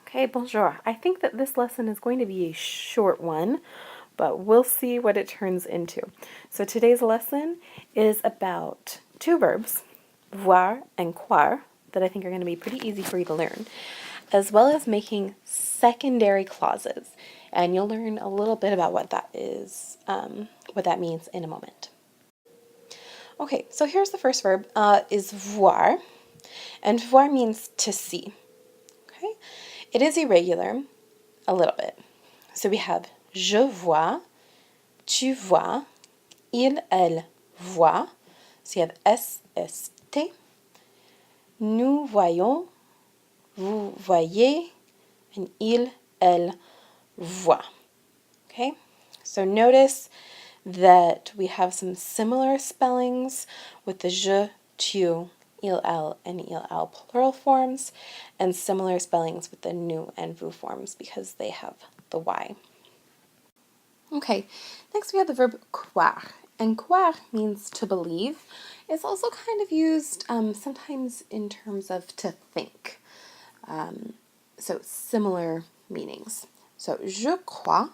Okay, bonjour. I think that this lesson is going to be a short one, but we'll see what it turns into. So today's lesson is about two verbs, voir and croire, that I think are going to be pretty easy for you to learn, as well as making secondary clauses. And you'll learn a little bit about what that is, what that means in a moment. Okay, so here's the first verb, is voir, and voir means to see. Okay, it is irregular, a little bit. So we have je vois, tu vois, il, elle voit. So you have S, S, T. Nous voyons, vous voyez, and il, elle voit. Okay, so notice that we have some similar spellings with the je, tu, il, elle, and il, elle plural forms, and similar spellings with the nous and vous forms because they have the Y. Okay, next we have the verb croire, and croire means to believe. It's also kind of used sometimes in terms of to think. So similar meanings. So je crois,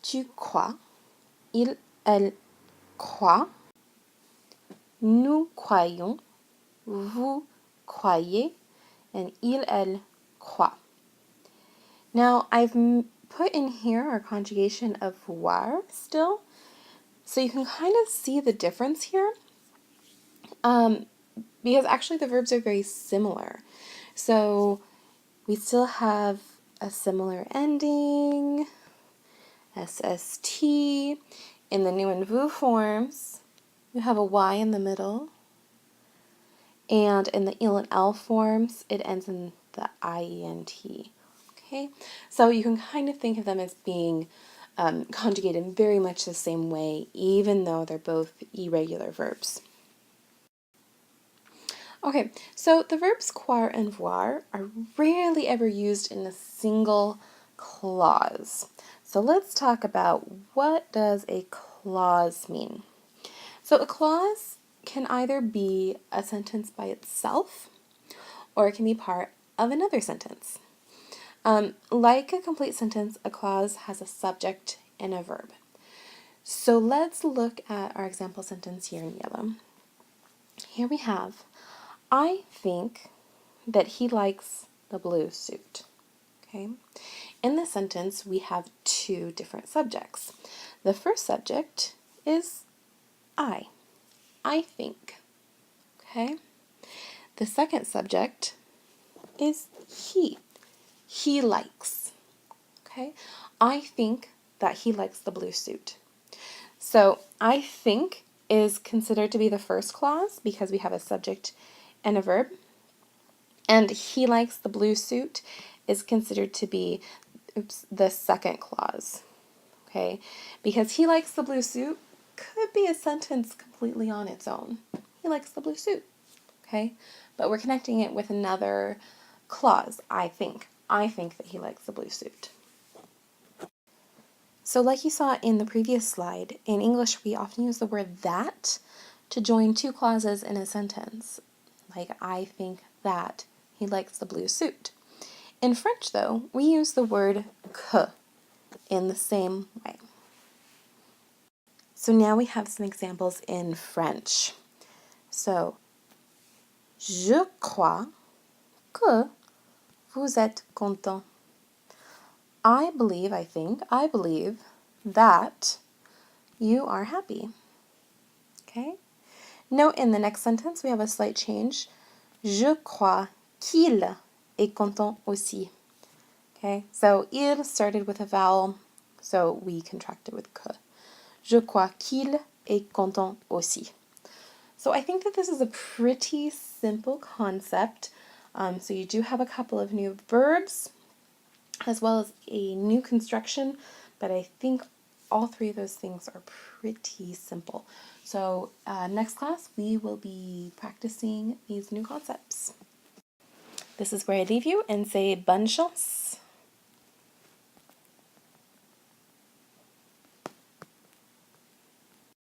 tu crois, il, elle croit, nous croyons, vous croyez, and il, elle croit. Now I've put in here our conjugation of voir still, so you can kind of see the difference here, because actually the verbs are very similar. So we still have a similar ending, SST. In the nous and vous forms, you have a Y in the middle. And in the il and elle forms, it ends in the IENT. Okay, so you can kind of think of them as being conjugated in very much the same way, even though they're both irregular verbs. Okay, so the verbs croire and voir are rarely ever used in a single clause. So let's talk about what does a clause mean. So a clause can either be a sentence by itself, or it can be part of another sentence. Like a complete sentence, a clause has a subject and a verb. So let's look at our example sentence here in yellow. Here we have, I think that he likes the blue suit. Okay. In this sentence, we have two different subjects. The first subject is I think. Okay. The second subject is he likes. Okay. I think that he likes the blue suit. So I think is considered to be the first clause because we have a subject and a verb. And he likes the blue suit is considered to be the second clause. Okay, because he likes the blue suit could be a sentence completely on its own. He likes the blue suit. Okay, but we're connecting it with another clause, I think. I think that he likes the blue suit. So like you saw in the previous slide, in English we often use the word that to join two clauses in a sentence. Like, I think that he likes the blue suit. In French, though, we use the word que in the same way. So now we have some examples in French. So, je crois que vous êtes content. I believe that you are happy. Okay? Note in the next sentence we have a slight change. Je crois qu'il est content aussi. Okay, so il started with a vowel, so we contracted with que. Je crois qu'il est content aussi. So I think that this is a pretty simple concept. So you do have a couple of new verbs as well as a new construction, but I think all three of those things are pretty simple. So next class, we will be practicing these new concepts. This is where I leave you and say bonne chance.